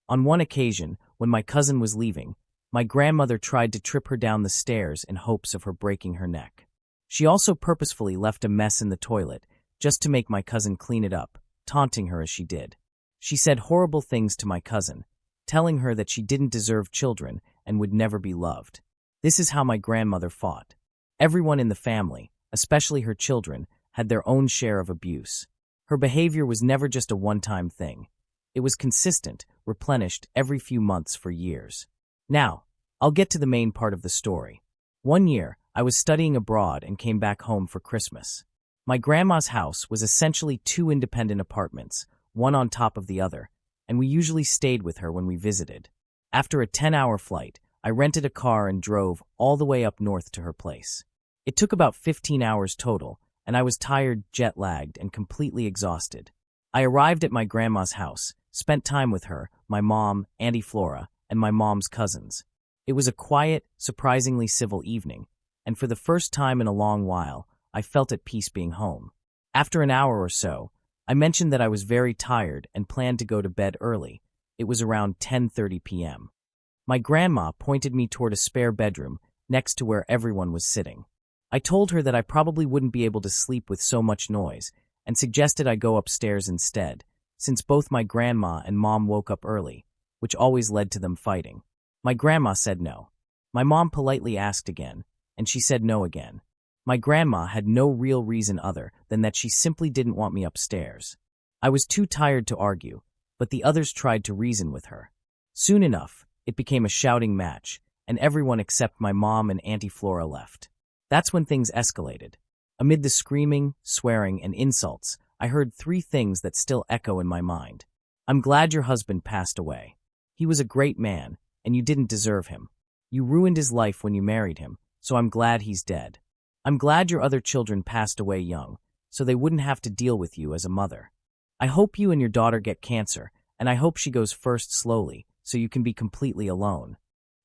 On one occasion, when my cousin was leaving, my grandmother tried to trip her down the stairs in hopes of her breaking her neck. She also purposefully left a mess in the toilet, just to make my cousin clean it up, taunting her as she did. She said horrible things to my cousin, telling her that she didn't deserve children and would never be loved. This is how my grandmother fought. Everyone in the family, especially her children, had their own share of abuse. Her behavior was never just a one-time thing. It was consistent, replenished every few months for years. Now, I'll get to the main part of the story. One year, I was studying abroad and came back home for Christmas. My grandma's house was essentially 2 independent apartments, one on top of the other, and we usually stayed with her when we visited. After a 10-hour flight, I rented a car and drove all the way up north to her place. It took about 15 hours total, and I was tired, jet-lagged, and completely exhausted. I arrived at my grandma's house, spent time with her, my mom, Auntie Flora, and my mom's cousins. It was a quiet, surprisingly civil evening, and for the first time in a long while, I felt at peace being home. After an hour or so, I mentioned that I was very tired and planned to go to bed early. It was around 10:30 p.m. My grandma pointed me toward a spare bedroom next to where everyone was sitting. I told her that I probably wouldn't be able to sleep with so much noise and suggested I go upstairs instead, since both my grandma and mom woke up early, which always led to them fighting. My grandma said no. My mom politely asked again, and she said no again. My grandma had no real reason other than that she simply didn't want me upstairs. I was too tired to argue, but the others tried to reason with her. Soon enough, it became a shouting match, and everyone except my mom and Auntie Flora left. That's when things escalated. Amid the screaming, swearing, and insults, I heard 3 things that still echo in my mind. I'm glad your husband passed away. He was a great man, and you didn't deserve him. You ruined his life when you married him, so I'm glad he's dead. I'm glad your other children passed away young, so they wouldn't have to deal with you as a mother. I hope you and your daughter get cancer, and I hope she goes first slowly, so you can be completely alone.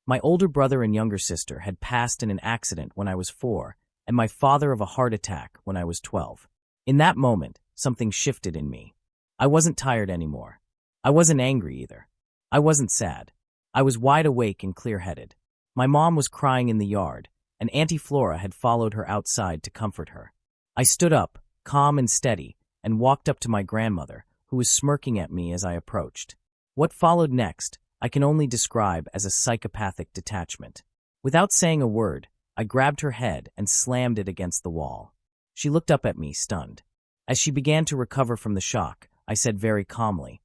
My older brother and younger sister had passed in an accident when I was 4, and my father of a heart attack when I was 12. In that moment, something shifted in me. I wasn't tired anymore. I wasn't angry either. I wasn't sad. I was wide awake and clear-headed. My mom was crying in the yard, and Auntie Flora had followed her outside to comfort her. I stood up, calm and steady, and walked up to my grandmother, who was smirking at me as I approached. What followed next, I can only describe as a psychopathic detachment. Without saying a word, I grabbed her head and slammed it against the wall. She looked up at me, stunned. As she began to recover from the shock, I said very calmly,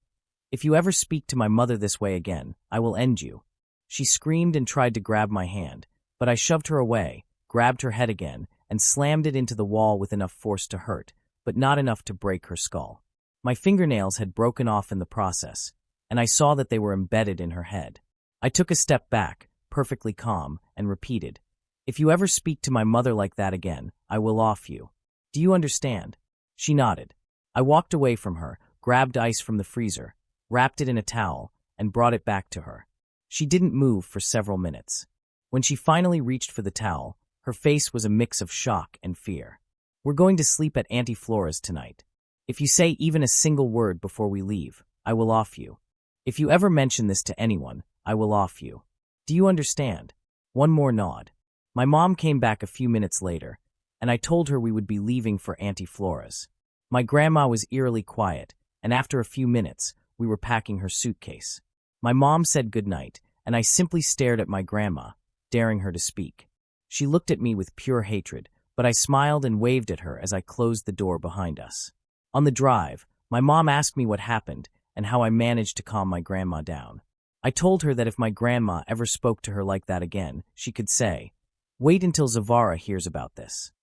"If you ever speak to my mother this way again, I will end you." She screamed and tried to grab my hand, but I shoved her away, grabbed her head again, and slammed it into the wall with enough force to hurt, but not enough to break her skull. My fingernails had broken off in the process, and I saw that they were embedded in her head. I took a step back, perfectly calm, and repeated, "If you ever speak to my mother like that again, I will off you. Do you understand?" She nodded. I walked away from her, grabbed ice from the freezer, wrapped it in a towel, and brought it back to her. She didn't move for several minutes. When she finally reached for the towel, her face was a mix of shock and fear. "We're going to sleep at Auntie Flora's tonight. If you say even a single word before we leave, I will off you. If you ever mention this to anyone, I will off you. Do you understand?" One more nod. My mom came back a few minutes later, and I told her we would be leaving for Auntie Flora's. My grandma was eerily quiet, and after a few minutes, we were packing her suitcase. My mom said goodnight, and I simply stared at my grandma, daring her to speak. She looked at me with pure hatred, but I smiled and waved at her as I closed the door behind us. On the drive, my mom asked me what happened and how I managed to calm my grandma down. I told her that if my grandma ever spoke to her like that again, she could say, "Wait until Zavara hears about this."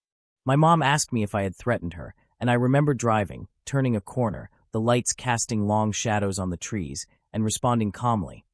My mom asked me if I had threatened her, and I remember driving, turning a corner, the lights casting long shadows on the trees, and responding calmly,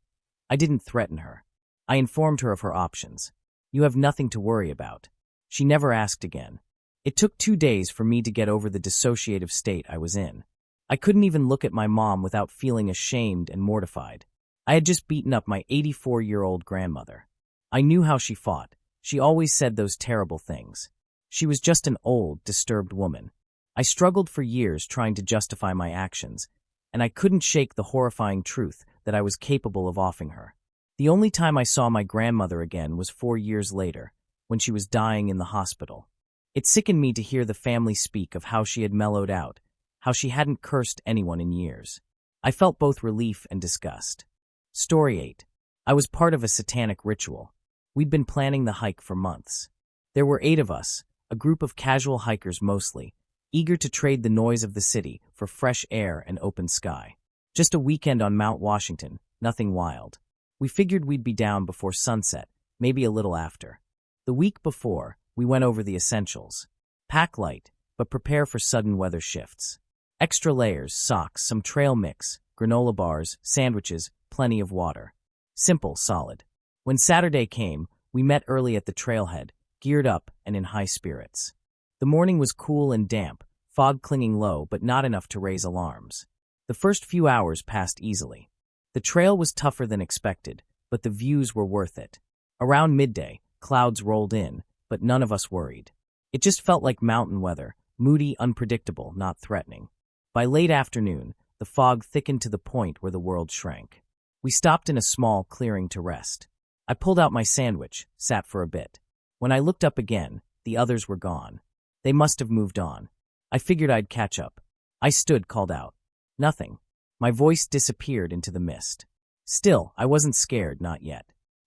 "I didn't threaten her. I informed her of her options. You have nothing to worry about." She never asked again. It took 2 days for me to get over the dissociative state I was in. I couldn't even look at my mom without feeling ashamed and mortified. I had just beaten up my 84-year-old grandmother. I knew how she fought. She always said those terrible things. She was just an old, disturbed woman. I struggled for years trying to justify my actions, and I couldn't shake the horrifying truth that I was capable of offing her. The only time I saw my grandmother again was 4 years later, when she was dying in the hospital. It sickened me to hear the family speak of how she had mellowed out, how she hadn't cursed anyone in years. I felt both relief and disgust. Story 8. I was part of a satanic ritual. We'd been planning the hike for months. There were 8 of us, a group of casual hikers mostly, eager to trade the noise of the city for fresh air and open sky. Just a weekend on Mount Washington, nothing wild. We figured we'd be down before sunset, maybe a little after. The week before, we went over the essentials. Pack light, but prepare for sudden weather shifts. Extra layers, socks, some trail mix, granola bars, sandwiches, plenty of water. Simple, solid. When Saturday came, we met early at the trailhead, geared up and in high spirits. The morning was cool and damp, fog clinging low but not enough to raise alarms. The first few hours passed easily. The trail was tougher than expected, but the views were worth it. Around midday, clouds rolled in, but none of us worried. It just felt like mountain weather, moody, unpredictable, not threatening. By late afternoon, the fog thickened to the point where the world shrank. We stopped in a small clearing to rest. I pulled out my sandwich, sat for a bit. When I looked up again, the others were gone. They must have moved on. I figured I'd catch up. I stood, called out. Nothing. My voice disappeared into the mist. Still, I wasn't scared, not yet.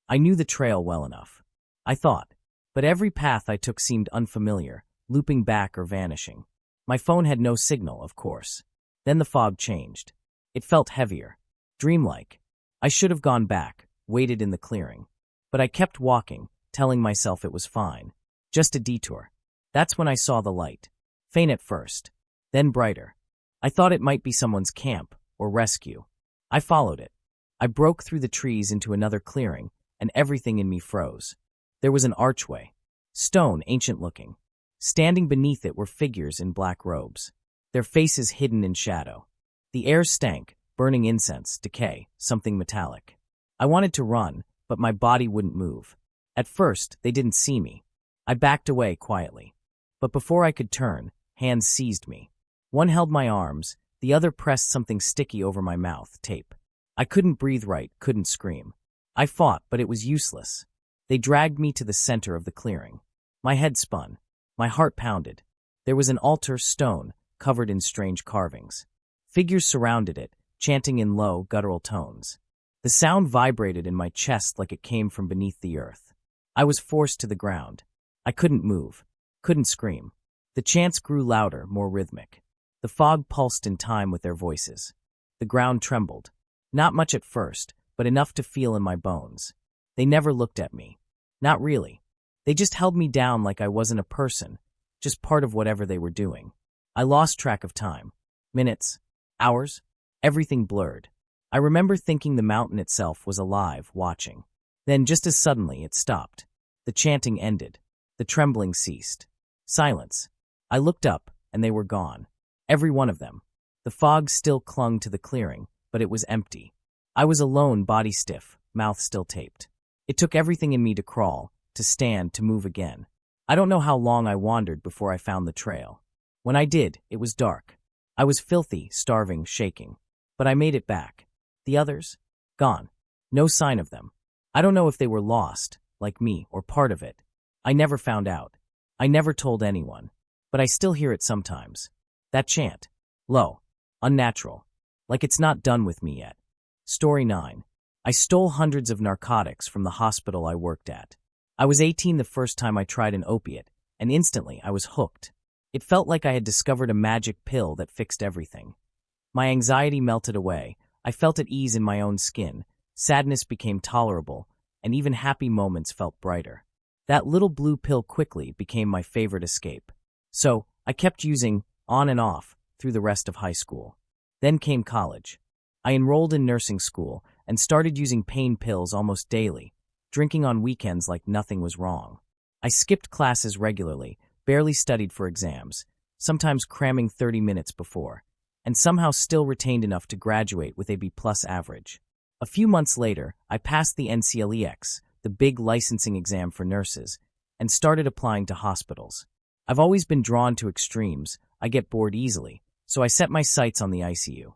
I knew the trail well enough. I thought. But every path I took seemed unfamiliar, looping back or vanishing. My phone had no signal, of course. Then the fog changed. It felt heavier. Dreamlike. I should have gone back, waited in the clearing. But I kept walking, telling myself it was fine. Just a detour. That's when I saw the light. Faint at first, then brighter. I thought it might be someone's camp or rescue. I followed it. I broke through the trees into another clearing, and everything in me froze. There was an archway. Stone, ancient-looking. Standing beneath it were figures in black robes, their faces hidden in shadow. The air stank, burning incense, decay, something metallic. I wanted to run, but my body wouldn't move. At first, they didn't see me. I backed away quietly. But before I could turn, hands seized me. One held my arms, the other pressed something sticky over my mouth, tape. I couldn't breathe right, couldn't scream. I fought, but it was useless. They dragged me to the center of the clearing. My head spun. My heart pounded. There was an altar stone, covered in strange carvings. Figures surrounded it, chanting in low, guttural tones. The sound vibrated in my chest like it came from beneath the earth. I was forced to the ground. I couldn't move, couldn't scream. The chants grew louder, more rhythmic. The fog pulsed in time with their voices. The ground trembled. Not much at first, but enough to feel in my bones. They never looked at me. Not really. They just held me down like I wasn't a person, just part of whatever they were doing. I lost track of time. Minutes, hours, everything blurred. I remember thinking the mountain itself was alive, watching. Then, just as suddenly, it stopped. The chanting ended. The trembling ceased. Silence. I looked up, and they were gone. Every one of them. The fog still clung to the clearing, but it was empty. I was alone, body stiff, mouth still taped. It took everything in me to crawl, to stand, to move again. I don't know how long I wandered before I found the trail. When I did, it was dark. I was filthy, starving, shaking. But I made it back. The others? Gone. No sign of them. I don't know if they were lost, like me, or part of it. I never found out. I never told anyone. But I still hear it sometimes. That chant. Low. Unnatural. Like it's not done with me yet. Story 9. I stole hundreds of narcotics from the hospital I worked at. I was 18 the first time I tried an opiate, and instantly I was hooked. It felt like I had discovered a magic pill that fixed everything. My anxiety melted away. I felt at ease in my own skin. Sadness became tolerable, and even happy moments felt brighter. That little blue pill quickly became my favorite escape. So, I kept using, on and off, through the rest of high school. Then came college. I enrolled in nursing school and started using pain pills almost daily, drinking on weekends like nothing was wrong. I skipped classes regularly, barely studied for exams, sometimes cramming 30 minutes before, and somehow still retained enough to graduate with a B+ average. A few months later, I passed the NCLEX, the big licensing exam for nurses, and started applying to hospitals. I've always been drawn to extremes. I get bored easily, so I set my sights on the ICU.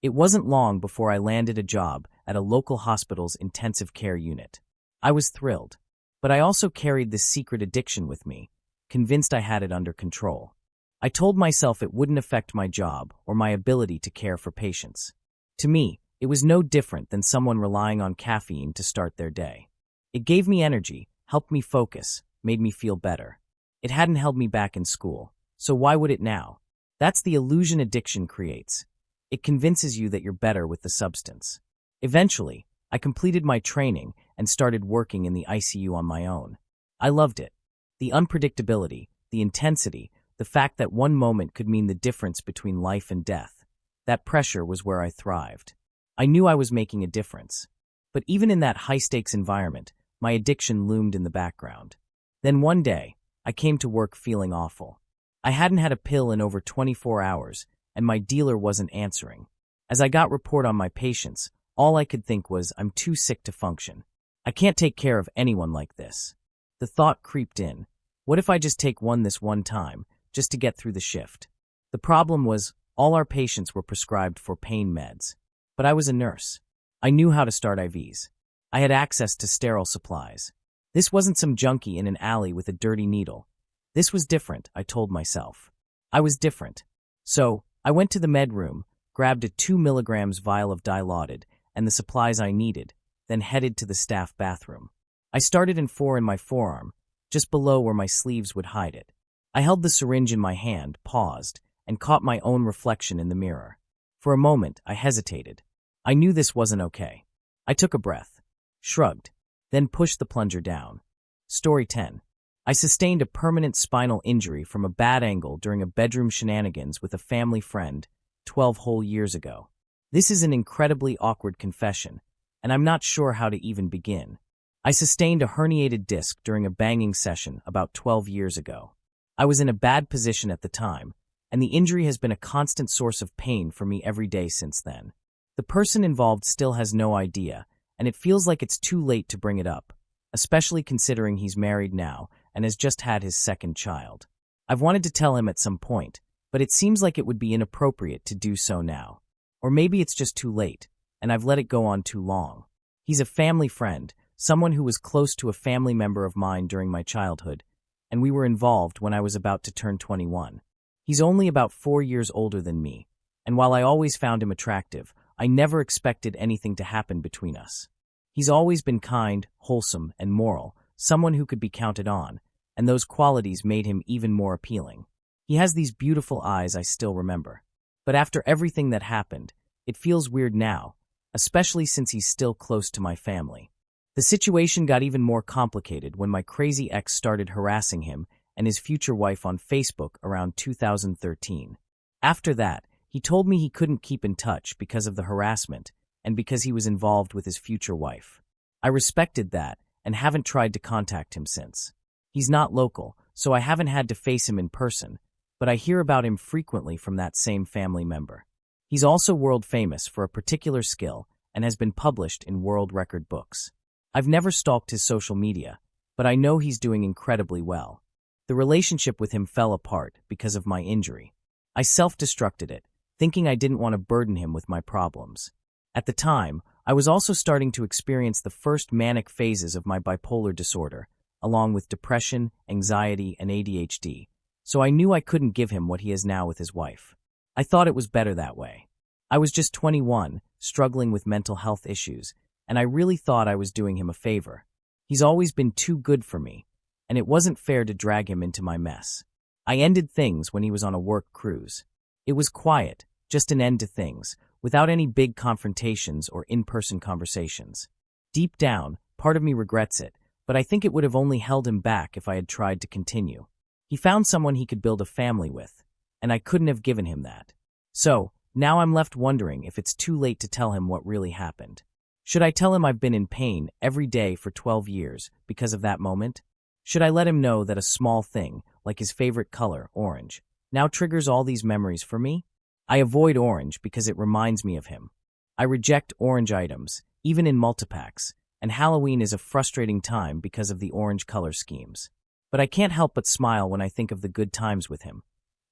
It wasn't long before I landed a job at a local hospital's intensive care unit. I was thrilled, but I also carried this secret addiction with me, convinced I had it under control. I told myself it wouldn't affect my job or my ability to care for patients. To me, it was no different than someone relying on caffeine to start their day. It gave me energy, helped me focus, made me feel better. It hadn't held me back in school, so why would it now? That's the illusion addiction creates. It convinces you that you're better with the substance. Eventually, I completed my training and started working in the ICU on my own. I loved it. The unpredictability, the intensity, the fact that one moment could mean the difference between life and death. That pressure was where I thrived. I knew I was making a difference. But even in that high-stakes environment, my addiction loomed in the background. Then one day, I came to work feeling awful. I hadn't had a pill in over 24 hours, and my dealer wasn't answering. As I got report on my patients, all I could think was, I'm too sick to function. I can't take care of anyone like this. The thought creeped in. What if I just take one this one time, just to get through the shift? The problem was, all our patients were prescribed for pain meds. But I was a nurse. I knew how to start IVs. I had access to sterile supplies. This wasn't some junkie in an alley with a dirty needle. This was different, I told myself. I was different. So, I went to the med room, grabbed a 2 milligrams vial of dilaudid and the supplies I needed, then headed to the staff bathroom. I started in my forearm, just below where my sleeves would hide it. I held the syringe in my hand, paused, and caught my own reflection in the mirror. For a moment, I hesitated. I knew this wasn't okay. I took a breath, shrugged, then pushed the plunger down. Story 10. I sustained a permanent spinal injury from a bad angle during a bedroom shenanigans with a family friend 12 whole years ago. This is an incredibly awkward confession, and I'm not sure how to even begin. I sustained a herniated disc during a banging session about 12 years ago. I was in a bad position at the time, and the injury has been a constant source of pain for me every day since then. The person involved still has no idea, and it feels like it's too late to bring it up, especially considering he's married now and has just had his second child. I've wanted to tell him at some point, but it seems like it would be inappropriate to do so now. Or maybe it's just too late, and I've let it go on too long. He's a family friend, someone who was close to a family member of mine during my childhood, and we were involved when I was about to turn 21. He's only about 4 years older than me, and while I always found him attractive, I never expected anything to happen between us. He's always been kind, wholesome, and moral, someone who could be counted on, and those qualities made him even more appealing. He has these beautiful eyes I still remember. But after everything that happened, it feels weird now, especially since he's still close to my family. The situation got even more complicated when my crazy ex started harassing him and his future wife on Facebook around 2013. After that, he told me he couldn't keep in touch because of the harassment and because he was involved with his future wife. I respected that and haven't tried to contact him since. He's not local, so I haven't had to face him in person, but I hear about him frequently from that same family member. He's also world famous for a particular skill and has been published in world record books. I've never stalked his social media, but I know he's doing incredibly well. The relationship with him fell apart because of my injury. I self-destructed it, thinking I didn't want to burden him with my problems. At the time, I was also starting to experience the first manic phases of my bipolar disorder, along with depression, anxiety, and ADHD, so I knew I couldn't give him what he has now with his wife. I thought it was better that way. I was just 21, struggling with mental health issues, and I really thought I was doing him a favor. He's always been too good for me, and it wasn't fair to drag him into my mess. I ended things when he was on a work cruise. It was quiet, just an end to things, without any big confrontations or in-person conversations. Deep down, part of me regrets it, but I think it would have only held him back if I had tried to continue. He found someone he could build a family with, and I couldn't have given him that. So, now I'm left wondering if it's too late to tell him what really happened. Should I tell him I've been in pain every day for 12 years because of that moment? Should I let him know that a small thing, like his favorite color, orange, now triggers all these memories for me? I avoid orange because it reminds me of him. I reject orange items, even in multipacks, and Halloween is a frustrating time because of the orange color schemes. But I can't help but smile when I think of the good times with him.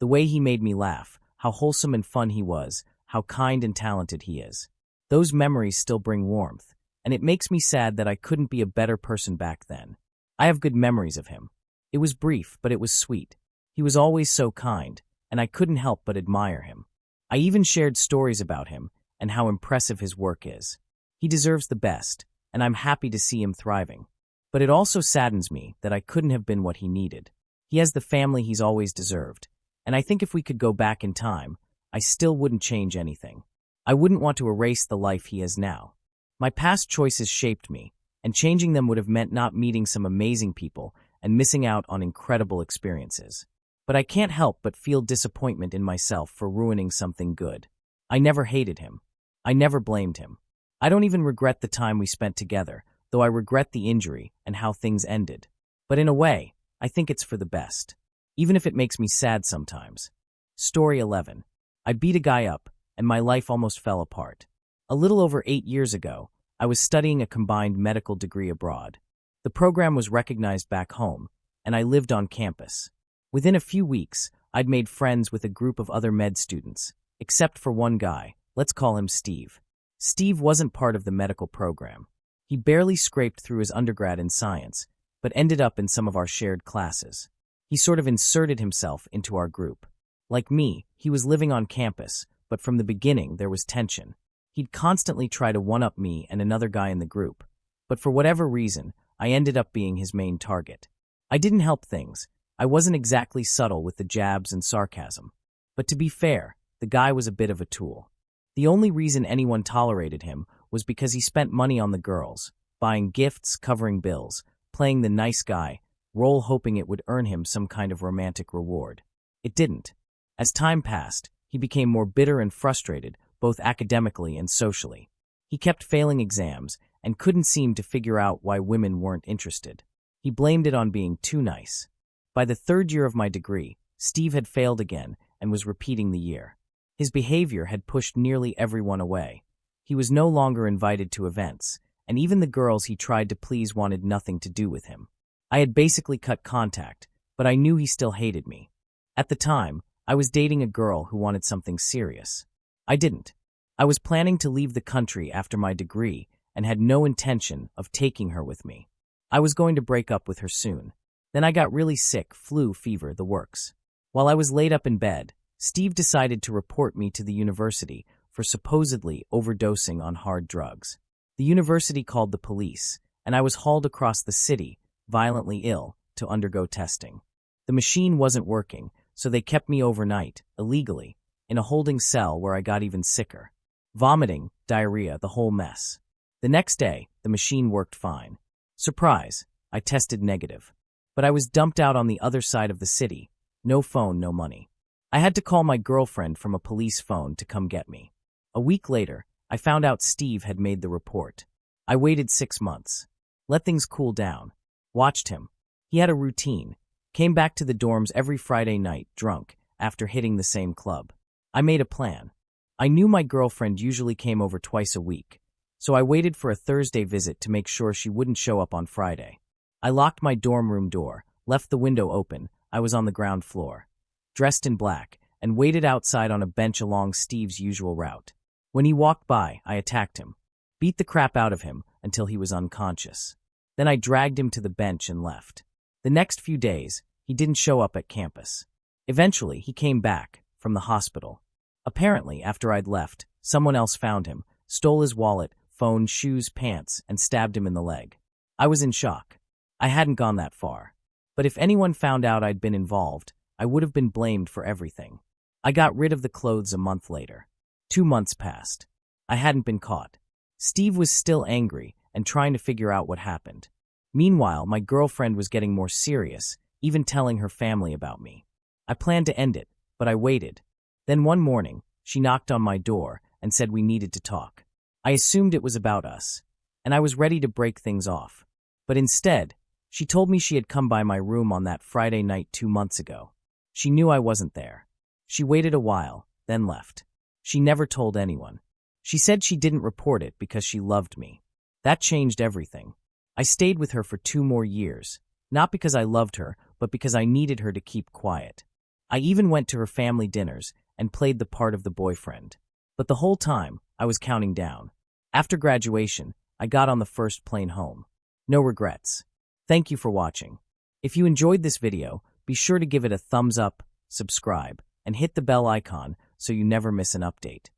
The way he made me laugh, how wholesome and fun he was, how kind and talented he is. Those memories still bring warmth, and it makes me sad that I couldn't be a better person back then. I have good memories of him. It was brief, but it was sweet. He was always so kind, and I couldn't help but admire him. I even shared stories about him and how impressive his work is. He deserves the best, and I'm happy to see him thriving. But it also saddens me that I couldn't have been what he needed. He has the family he's always deserved, and I think if we could go back in time, I still wouldn't change anything. I wouldn't want to erase the life he has now. My past choices shaped me, and changing them would have meant not meeting some amazing people and missing out on incredible experiences. But I can't help but feel disappointment in myself for ruining something good. I never hated him. I never blamed him. I don't even regret the time we spent together, though I regret the injury and how things ended. But in a way, I think it's for the best, even if it makes me sad sometimes. Story 11. I beat a guy up, and my life almost fell apart. A little over 8 years ago, I was studying a combined medical degree abroad. The program was recognized back home, and I lived on campus. Within a few weeks, I'd made friends with a group of other med students, except for one guy. Let's call him Steve. Steve wasn't part of the medical program. He barely scraped through his undergrad in science, but ended up in some of our shared classes. He sort of inserted himself into our group. Like me, he was living on campus, but from the beginning there was tension. He'd constantly try to one-up me and another guy in the group, but for whatever reason, I ended up being his main target. I didn't help things. I wasn't exactly subtle with the jabs and sarcasm. But to be fair, the guy was a bit of a tool. The only reason anyone tolerated him was because he spent money on the girls, buying gifts, covering bills, playing the nice guy, role hoping it would earn him some kind of romantic reward. It didn't. As time passed, he became more bitter and frustrated, both academically and socially. He kept failing exams and couldn't seem to figure out why women weren't interested. He blamed it on being too nice. By the third year of my degree, Steve had failed again and was repeating the year. His behavior had pushed nearly everyone away. He was no longer invited to events, and even the girls he tried to please wanted nothing to do with him. I had basically cut contact, but I knew he still hated me. At the time, I was dating a girl who wanted something serious. I didn't. I was planning to leave the country after my degree and had no intention of taking her with me. I was going to break up with her soon. Then I got really sick, flu, fever, the works. While I was laid up in bed, Steve decided to report me to the university for supposedly overdosing on hard drugs. The university called the police, and I was hauled across the city, violently ill, to undergo testing. The machine wasn't working, so they kept me overnight, illegally, in a holding cell where I got even sicker. Vomiting, diarrhea, the whole mess. The next day, the machine worked fine. Surprise, I tested negative. But I was dumped out on the other side of the city. No phone, no money. I had to call my girlfriend from a police phone to come get me. A week later, I found out Steve had made the report. I waited 6 months. Let things cool down. Watched him. He had a routine. Came back to the dorms every Friday night, drunk, after hitting the same club. I made a plan. I knew my girlfriend usually came over twice a week, so I waited for a Thursday visit to make sure she wouldn't show up on Friday. I locked my dorm room door, left the window open. I was on the ground floor, dressed in black, and waited outside on a bench along Steve's usual route. When he walked by, I attacked him, beat the crap out of him until he was unconscious. Then I dragged him to the bench and left. The next few days, he didn't show up at campus. Eventually, he came back from the hospital. Apparently, after I'd left, someone else found him, stole his wallet, phone, shoes, pants, and stabbed him in the leg. I was in shock. I hadn't gone that far. But if anyone found out I'd been involved, I would have been blamed for everything. I got rid of the clothes a month later. 2 months passed. I hadn't been caught. Steve was still angry and trying to figure out what happened. Meanwhile, my girlfriend was getting more serious, even telling her family about me. I planned to end it, but I waited. Then one morning, she knocked on my door and said we needed to talk. I assumed it was about us, and I was ready to break things off. But instead, she told me she had come by my room on that Friday night 2 months ago. She knew I wasn't there. She waited a while, then left. She never told anyone. She said she didn't report it because she loved me. That changed everything. I stayed with her for 2 more years, not because I loved her, but because I needed her to keep quiet. I even went to her family dinners and played the part of the boyfriend. But the whole time, I was counting down. After graduation, I got on the first plane home. No regrets. Thank you for watching. If you enjoyed this video, be sure to give it a thumbs up, subscribe, and hit the bell icon so you never miss an update.